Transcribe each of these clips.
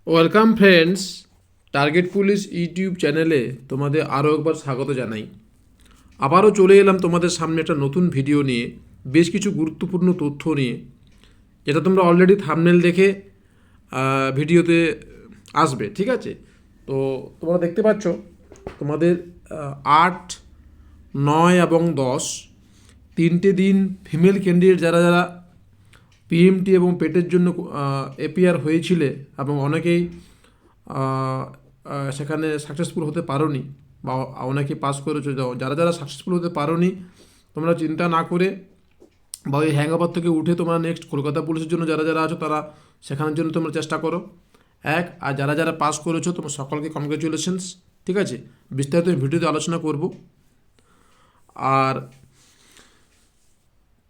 Welcome friends, target police YouTube চ্যানেলে তোমাদের আরও একবার স্বাগত জানাই। আবারও চলে এলাম তোমাদের সামনে একটা নতুন ভিডিও নিয়ে, বেশ কিছু গুরুত্বপূর্ণ তথ্য নিয়ে, যেটা তোমরা অলরেডি থাম্বনেল দেখে ভিডিওতে আসবে। ঠিক আছে, তো তোমরা দেখতে পাচ্ছ তোমাদের 8, 9 এবং 10 তিনটে দিন ফিমেল ক্যান্ডিডেট যারা যারা পিএমটি এবং পেটের জন্য এপিআর হয়েছিলে এবং অনেকেই সেখানে সাকসেসফুল হতে পারোনি বা অনেকে পাস করেছো। যারা যারা সাকসেসফুল হতে পারোনি, তোমরা চিন্তা না করে বা ওই হ্যাংওভার থেকে উঠে তোমরা নেক্সট কলকাতা পুলিশের জন্য যারা যারা আছো তারা সেখানের জন্য তোমরা চেষ্টা করো। আর যারা যারা পাস করেছো তোমার সকলকে কংগ্রেচুলেশনস। ঠিক আছে, বিস্তারিত আমি ভিডিওতে আলোচনা করব। আর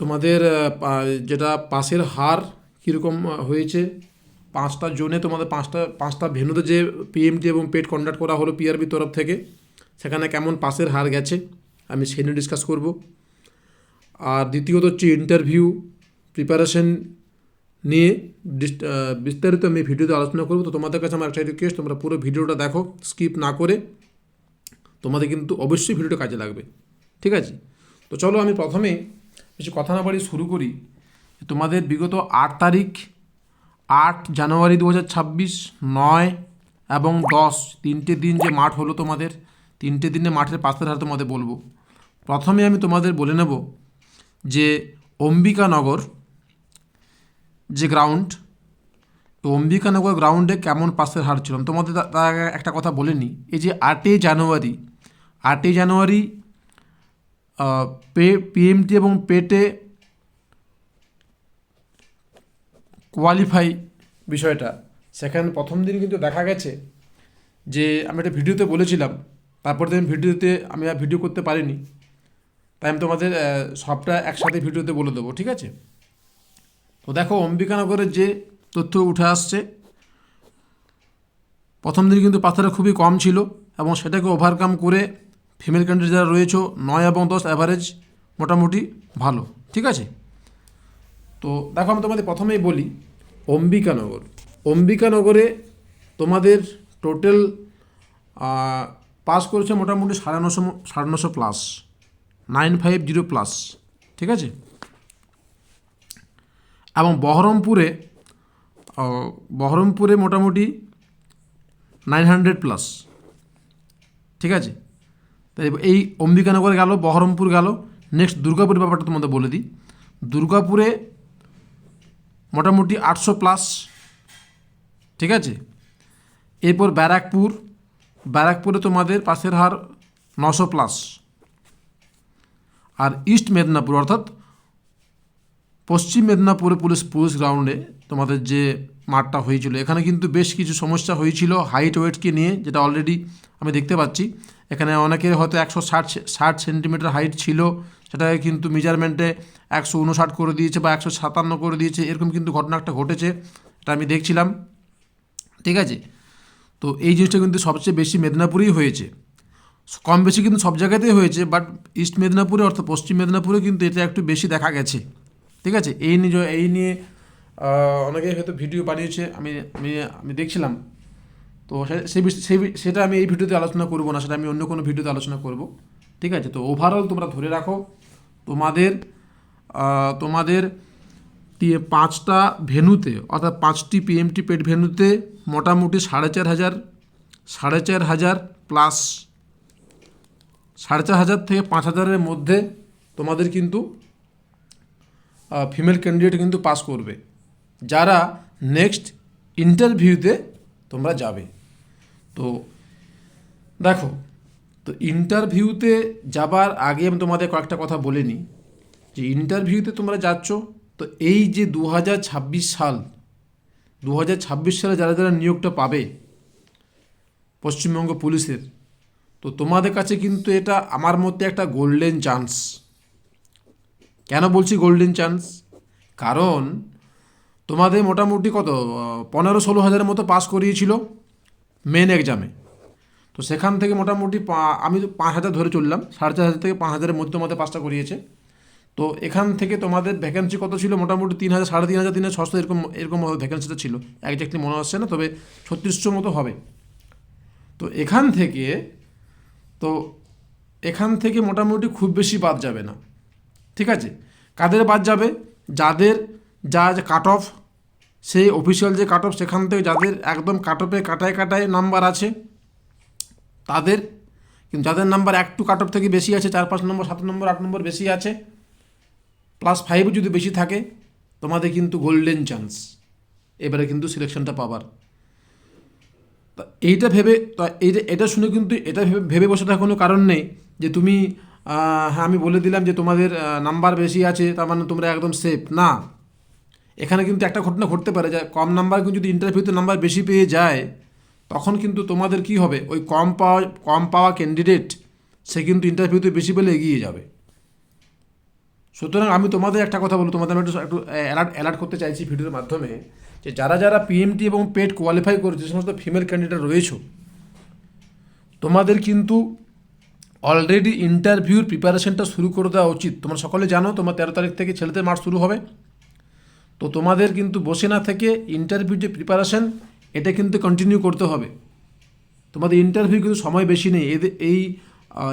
তোমাদের যেটা পাসের হার কীরকম হয়েছে, 5টা জোনে তোমাদের পাঁচটা ভেন্যুতে যে পিএমটি এবং পেড কন্ডাক্ট করা হলো পিআরবি তরফ থেকে, সেখানে কেমন পাসের হার গেছে আমি সেই নিয়ে ডিসকাস করব। আর দ্বিতীয়ত হচ্ছে ইন্টারভিউ প্রিপারেশন নিয়ে বিস্তারিত আমি ভিডিওতে আলোচনা করব। তো তোমাদের কাছে আমার একটা রিকোয়েস্ট, তোমরা পুরো ভিডিওটা দেখো, স্কিপ না করে। তোমাদের কিন্তু অবশ্যই ভিডিওটা কাজে লাগবে। ঠিক আছে, তো চলো আমি প্রথমেই বেশি কথা না বাড়িয়ে শুরু করি। তোমাদের বিগত 8 জানুয়ারি 2026, 9 এবং 10 তিনটে দিন যে মাঠ হলো তোমাদের, তিনটে দিনে মাঠের পাশের হার তোমাদের বলবো। প্রথমে আমি তোমাদের বলে নেব যে অম্বিকানগর যে গ্রাউন্ড, তো অম্বিকানগর গ্রাউন্ডে কেমন পাসের হার ছিল তোমাদের তার আগে একটা কথা বলে নিই। এই যে 8ই জানুয়ারি পিএমটি এবং পেটে কোয়ালিফাই বিষয়টা, সেখানে প্রথম দিন কিন্তু দেখা গেছে যে আমি একটা ভিডিওতে বলেছিলাম, তারপর দিন ভিডিওতে আমি আর ভিডিও করতে পারিনি, তাই আমি তোমাদের সবটা একসাথে ভিডিওতে বলে দেবো। ঠিক আছে, তো দেখো অম্বিকানগরের যে তথ্য উঠে আসছে, প্রথম দিন কিন্তু পাথরটা খুবই কম ছিল এবং সেটাকে ওভারকাম করে ফিমেল ক্যান্ডিডেট যারা রয়েছে 9 এবং 10 অ্যাভারেজ মোটামুটি ভালো। ঠিক আছে, তো দেখো আমি তোমাদের প্রথমেই বলি অম্বিকানগরে তোমাদের টোটাল পাস করেছে মোটামুটি 950 প্লাস, 950 প্লাস। ঠিক আছে, এবং বহরমপুরে মোটামুটি 900 প্লাস। ঠিক আছে, তাই এই অম্বিকানগর গেল, বহরমপুর গেল। নেক্সট দুর্গাপুরের ব্যাপারটা তোমাদের বলে দিই। দুর্গাপুরে মোটামুটি 800 প্লাস। ঠিক আছে, এরপর ব্যারাকপুরে তোমাদের পাসের হার 900 প্লাস। আর ইস্ট মেদিনীপুর অর্থাৎ পশ্চিম মেদিনীপুরে পুলিশ গ্রাউন্ডে তোমাদের যে মাঠটা হয়েছিল, এখানে কিন্তু বেশ কিছু সমস্যা হয়েছিল হাইট ওয়েটকে নিয়ে, যেটা অলরেডি আমি দেখতে পাচ্ছি। এখানে অনেকের হয়তো 160 সেন্টিমিটার হাইট ছিল, সেটাকে কিন্তু মেজারমেন্টে 159 করে দিয়েছে বা 157 করে দিয়েছে, এরকম কিন্তু ঘটনা একটা ঘটেছে, এটা আমি দেখছিলাম। ঠিক আছে, তো এই জিনিসটা কিন্তু সবচেয়ে বেশি মেদিনীপুরেই হয়েছে, কম বেশি কিন্তু সব জায়গাতেই হয়েছে, বাট ইস্ট মেদিনীপুরে অর্থাৎ পশ্চিম মেদিনীপুরে কিন্তু এটা একটু বেশি দেখা গেছে। ঠিক আছে, এই নিয়ে অনেকে হয়তো ভিডিও বানিয়েছে, আমি আমি আমি দেখছিলাম। তো সেটা আমি এই ভিডিওতে আলোচনা করব না, সেটা আমি অন্য কোনো ভিডিওতে আলোচনা করব। ঠিক আছে, তো ওভারঅল তোমরা ধরে রাখো তোমাদের 5টা ভেন্যুতে অর্থাৎ 5টি পিএমটি পেড ভেন্যুতে মোটামুটি 4,500 প্লাস, 4,500 থেকে 5,000-এর মধ্যে তোমাদের কিন্তু ফিমেল ক্যান্ডিডেট কিন্তু পাস করবে, যারা নেক্সট ইন্টারভিউতে তোমরা যাবে। তো দেখো, তো ইন্টারভিউতে যাবার আগে আমি তোমাদের কয়েকটা কথা বলে নিই যে ইন্টারভিউতে তোমরা যাচ্ছ, তো এই যে 2026 সালে যারা যারা নিয়োগটা পাবে পশ্চিমবঙ্গ পুলিশের, তো তোমাদের কাছে কিন্তু এটা আমার মধ্যে একটা গোল্ডেন চান্স। কেন বলছি গোল্ডেন চান্স? কারণ তোমাদের মোটামুটি কত 15-16 হাজারের মতো পাস করিয়েছিল মেন এক্সামে, তো সেখান থেকে মোটামুটি আমি 5,000 ধরে চললাম, 4,500 থেকে 5,000-এর মধ্যে তোমাদের পাসটা করিয়েছে। তো এখান থেকে তোমাদের ভ্যাকেন্সি কত ছিল, মোটামুটি 3,000, 3,500, 3,600 এরকম এরকম ভ্যাকেন্সিটা ছিল, একজাক্টলি মনে আসছে না, তবে 3600 মতো হবে। তো তো এখান থেকে মোটামুটি খুব বেশি বাদ যাবে না, ঠিক আছে। কাদের বাদ যাবে? যাদের যা কাট অফ, সেই অফিসিয়াল যে কাট অফ, সেখান থেকে যাদের একদম কাট অফে কাটায় কাটায় নাম্বার আছে তাদের, কিন্তু যাদের নাম্বার একটু কাট অফ থেকে বেশি আছে, 4-5 নম্বর, 7 নম্বর, 8 নম্বর বেশি আছে, +5 যদি বেশি থাকে, তোমাদের কিন্তু গোল্ডেন চান্স এবারে কিন্তু সিলেকশনটা পাবার। তা এইটা ভেবে, তো এটা শুনে কিন্তু এটা ভেবে বসে থাকার কোনো কারণ নেই যে তুমি হ্যাঁ আমি বলে দিলাম যে তোমাদের নাম্বার বেশি আছে তার মানে তোমরা একদম সেফ না। এখানে কিন্তু একটা ঘটনা ঘটতে পারে যে কম নাম্বার কিন্তু যদি ইন্টারভিউতে নাম্বার বেশি পেয়ে যায়, তখন কিন্তু তোমাদের কি হবে, ওই কম পাওয়া ক্যান্ডিডেট সে কিন্তু ইন্টারভিউতে বেশি পেলে এগিয়ে যাবে। সুতরাং আমি তোমাদের একটা কথা বলবো, তোমাদের আমি একটু অ্যালার্ট করতে চাইছি ভিডিওর মাধ্যমে, যে যারা যারা পিএমটি এবং পেট কোয়ালিফাই করেছে, যে সমস্ত ফিমেল ক্যান্ডিডেট রয়েছে, তোমাদের কিন্তু অলরেডি ইন্টারভিউর প্রিপারেশনটা শুরু করে দেওয়া উচিত। তোমরা সকলে জানো তোমার 13 তারিখ থেকে ছেলেদের মার্চ শুরু হবে। তো তোমাদের কিন্তু বসে না থেকে ইন্টারভিউ যে প্রিপারেশন, এটা কিন্তু কন্টিনিউ করতে হবে। তোমাদের ইন্টারভিউ কিন্তু সময় বেশি নেই, এই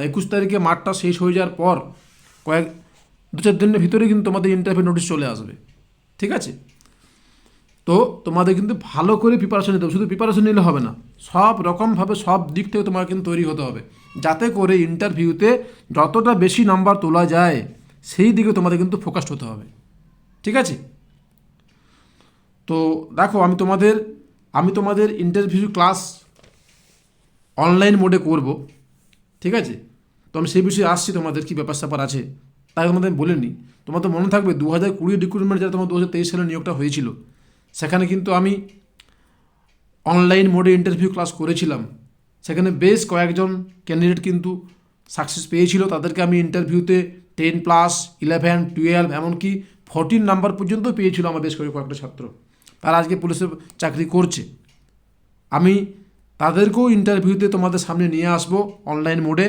21 তারিখে মাঠটা শেষ হয়ে যাওয়ার পর 2-4 দিনের ভিতরে কিন্তু তোমাদের ইন্টারভিউ নোটিশ চলে আসবে, ঠিক আছে। তো তোমাদের কিন্তু ভালো করে প্রিপারেশন নিতে হবে, শুধু প্রিপারেশন নিলে হবে না, সব রকমভাবে সব দিক থেকে তোমার কিন্তু তৈরি হতে হবে, যাতে করে ইন্টারভিউতে যতটা বেশি নাম্বার তোলা যায় সেই দিকে তোমাদের কিন্তু ফোকাসড হতে হবে, ঠিক আছে। তো দেখো আমি তোমাদের ইন্টারভিউ ক্লাস অনলাইন মোডে করব, ঠিক আছে। তো আমি সেই বিষয়ে আসছি, তোমাদের কী ব্যাপার স্যাপার আছে তাই তোমাদের বলে নিই। তোমার তো মনে থাকবে 2020 রিক্রুটমেন্ট যারা তোমার 2023 সালে নিয়োগটা হয়েছিল, সেখানে কিন্তু আমি অনলাইন মোডে ইন্টারভিউ ক্লাস করেছিলাম। সেখানে বেশ কয়েকজন ক্যান্ডিডেট কিন্তু সাকসেস পেয়েছিল, তাদেরকে আমি ইন্টারভিউতে 10+, 11, 12, এমনকি 14 নাম্বার পর্যন্ত পেয়েছিল আমার বেশ কয়েকটা ছাত্র, তারা আজকে পুলিশে চাকরি করছে। আমি তাদেরকেও ইন্টারভিউতে তোমাদের সামনে নিয়ে আসবো অনলাইন মোডে,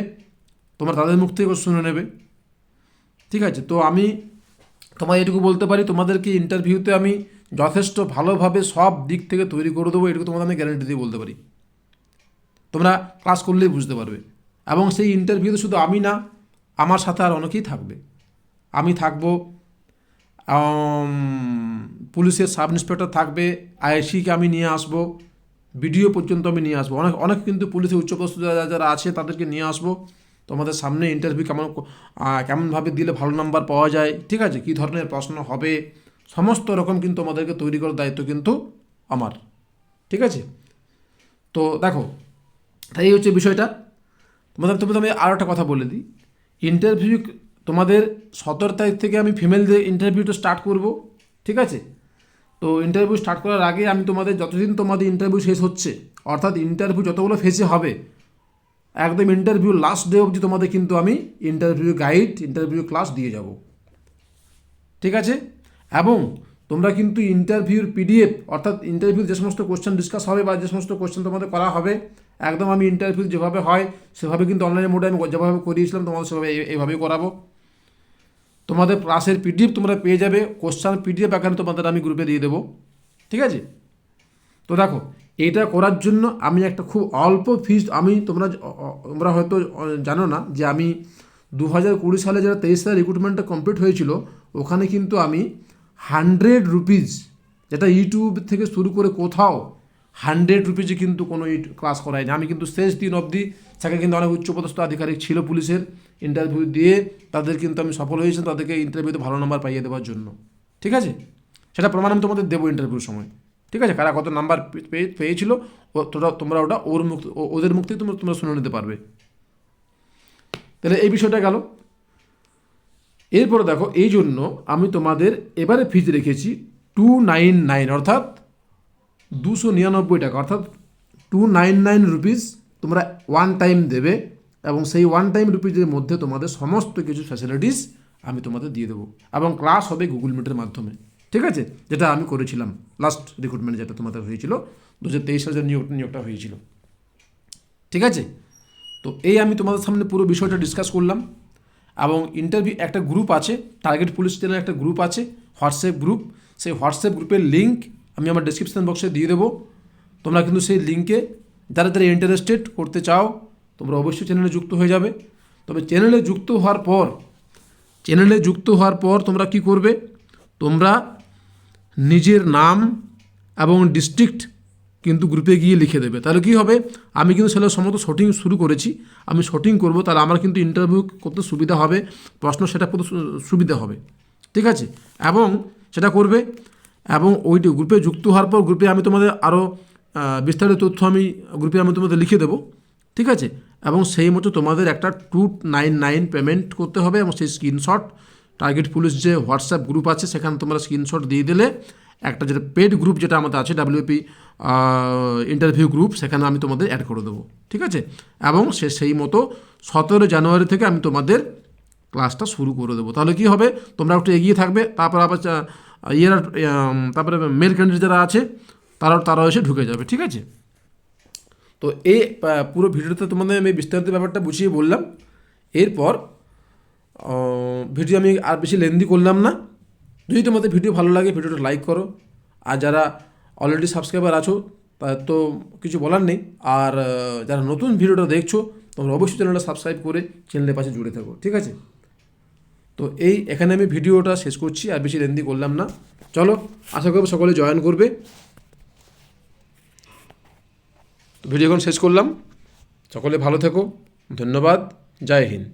তোমরা তাদের মুখ থেকে শুনে নেবে, ঠিক আছে। তো আমি তোমার এটুকু বলতে পারি, তোমাদেরকে ইন্টারভিউতে আমি যথেষ্ট ভালোভাবে সব দিক থেকে তৈরি করে দেবো, এটুকু তোমাদের আমি গ্যারান্টি দিয়ে বলতে পারি। তোমরা ক্লাস করলেই বুঝতে পারবে। এবং সেই ইন্টারভিউতে শুধু আমি না, আমার সাথে আর অনেকেই থাকবে। আমি থাকবো, পুলিশের সাব ইন্সপেক্টর থাকবে, আইসিকে আমি নিয়ে আসবো, বিডিও পর্যন্ত আমি নিয়ে আসবো, অনেক কিন্তু পুলিশের উচ্চপদস্থ যারা আছে তাদেরকে নিয়ে আসবো তোমাদের সামনে। ইন্টারভিউ কেমনভাবে দিলে ভালো নাম্বার পাওয়া যায়, ঠিক আছে, কী ধরনের প্রশ্ন হবে, সমস্ত রকম কিন্তু আমাদেরকে তৈরি করার দায়িত্ব কিন্তু আমার, ঠিক আছে। তো দেখো, তাই এই হচ্ছে বিষয়টা। তোমাদের আমি আরও একটা কথা বলে দিই, ইন্টারভিউ তোমাদের 17 তারিখ থেকে আমি ফিমেলদের ইন্টারভিউটা স্টার্ট করব, ঠিক আছে। তো ইন্টারভিউ স্টার্ট করার আগে আমি তোমাদের যতদিন তোমাদের ইন্টারভিউ শেষ হচ্ছে, অর্থাৎ ইন্টারভিউ যতগুলো ফেসে হবে, একদম ইন্টারভিউ লাস্ট ডে অবধি তোমাদের কিন্তু আমি ইন্টারভিউ গাইড, ইন্টারভিউ ক্লাস দিয়ে যাব, ঠিক আছে। এবং তোমরা কিন্তু ইন্টারভিউর পিডিএফ, অর্থাৎ ইন্টারভিউ যে সমস্ত কোশ্চেন ডিসকাস হবে বা যে সমস্ত কোশ্চেন তোমাদের করা হবে, একদম আমি ইন্টারভিউ যেভাবে হয় সেভাবে কিন্তু অনলাইন মোডে আমি যেভাবে করিয়েছিলাম তোমাদের সেভাবে এইভাবেই করাবো। তোমাদের ক্লাসের পিডিএফ তোমরা পেয়ে যাবে, কোশ্চেন পিডিএফ আকারে তোমাদের আমি গ্রুপে দিয়ে দেবো, ঠিক আছে। তো দেখো, এটা করার জন্য আমি একটা খুব অল্প ফিস, তোমরা হয়তো জানো না যে আমি 2020 সালে যারা 23 সালে রিক্রুটমেন্টটা কমপ্লিট হয়েছিল, ওখানে কিন্তু আমি 100 রুপিজ, যেটা ইউটিউব থেকে শুরু করে কোথাও 100 রুপিজে কিন্তু কোনো ক্লাস করায়নি। আমি কিন্তু শেষ দিন অবধি, সেখানে কিন্তু অনেক উচ্চপদস্থ আধিকারিক ছিল পুলিশের, ইন্টারভিউ দিয়ে তাদের কিন্তু আমি সফল হয়েছিলাম, তাদেরকে ইন্টারভিউতে ভালো নাম্বার পাইয়ে দেওয়ার জন্য, ঠিক আছে। সেটা প্রমাণ আমি তোমাদের দেবো ইন্টারভিউর সময়, ঠিক আছে। কারা কত নাম্বার পেয়েছিল তোমরা ওটা ওদের মুখ থেকে তোমরা শুনে নিতে পারবে। তাহলে এই বিষয়টা গেল। এরপরে দেখো, এই জন্য আমি তোমাদের এবারে ফিজ রেখেছি 299, অর্থাৎ 299 টাকা, অর্থাৎ 299 রুপিস তোমরা ওয়ান টাইম দেবে, এবং সেই ওয়ান টাইম রুপিজের মধ্যে তোমাদের সমস্ত কিছু ফ্যাসিলিটিস আমি তোমাদের দিয়ে দেবো, এবং ক্লাস হবে গুগল মিটের মাধ্যমে, ঠিক আছে, যেটা আমি করেছিলাম লাস্ট রিক্রুটমেন্ট যেটা তোমাদের হয়েছিল 2023 সালে নিয়োগটা হয়েছিল, ঠিক আছে। তো এই আমি তোমাদের সামনে পুরো বিষয়টা ডিসকাস করলাম। এবং ইন্টারভিউ একটা গ্রুপ আছে, টার্গেট পুলিশ চ্যানেল একটা গ্রুপ আছে, হোয়াটসঅ্যাপ গ্রুপ। সেই হোয়াটসঅ্যাপ গ্রুপের লিঙ্ক আমি আমার ডেসক্রিপশন বক্সে দিয়ে দেবো। তোমরা কিন্তু সেই লিঙ্কে যারা যারা ইন্টারেস্টেড করতে চাও তোমরা অবশ্যই চ্যানেলে যুক্ত হয়ে যাবে। তবে চ্যানেলে যুক্ত হওয়ার পর তোমরা কি করবে, তোমরা নিজের নাম এবং ডিস্ট্রিক্ট কিন্তু গ্রুপে গিয়ে লিখে দেবে। তাহলে কী হবে, আমি কিন্তু সেটা সমস্ত শটিং শুরু করেছি, আমি শটিং করব, তাহলে আমার কিন্তু ইন্টারভিউ করতে সুবিধা হবে, প্রশ্ন সেটা করতে সুবিধা হবে, ঠিক আছে। এবং সেটা করবে, এবং ওইটি গ্রুপে যুক্ত হওয়ার পর গ্রুপে আমি তোমাদের আরও বিস্তারিত তথ্য আমি গ্রুপে তোমাদের লিখে দেবো, ঠিক আছে। এবং সেই মতো তোমাদের একটা 299 পেমেন্ট করতে হবে, এবং সেই স্ক্রিনশট টার্গেট পুলিশ যে হোয়াটসঅ্যাপ গ্রুপ আছে সেখানে তোমরা স্ক্রিনশট দিয়ে দিলে একটা যেটা পেড গ্রুপ যেটা আমাদের আছে WP ইন্টারভিউ গ্রুপ, সেখানে আমি তোমাদের অ্যাড করে দেবো, ঠিক আছে। এবং সেই মতো 17 জানুয়ারি থেকে আমি তোমাদের ক্লাসটা শুরু করে দেবো। তাহলে কি হবে, তোমরা একটু এগিয়ে থাকবে, তারপর আবার তারপরে মেল ক্যান্ডিডেট যারা আছে তারাও এসে ঢুকে যাবে, ঠিক আছে। তো এই পুরো ভিডিওতে তোমাদের আমি বিস্তারিত ব্যাপারটা বুঝিয়ে বললাম। এরপর ভিডিও আমি আর বেশি লেন্দি করলাম না। যদি তোমাদের ভিডিও ভালো লাগে ভিডিওটা লাইক করো, আর যারা অলরেডি সাবস্ক্রাইবার আছো তাদের তো কিছু বলার নেই, আর যারা নতুন ভিডিওটা দেখছো তোমরা অবশ্যই চ্যানেলটা সাবস্ক্রাইব করে চ্যানেলের পাশে জুড়ে থাকো, ঠিক আছে। তো এখানে আমি ভিডিওটা শেষ করছি, আর বেশি লেন্দি করলাম না। চলো, আশা করবো সকলে জয়েন করবে। তো ভিডিও এখন শেষ করলাম, সকলে ভালো থেকো, ধন্যবাদ, জয় হিন্দ।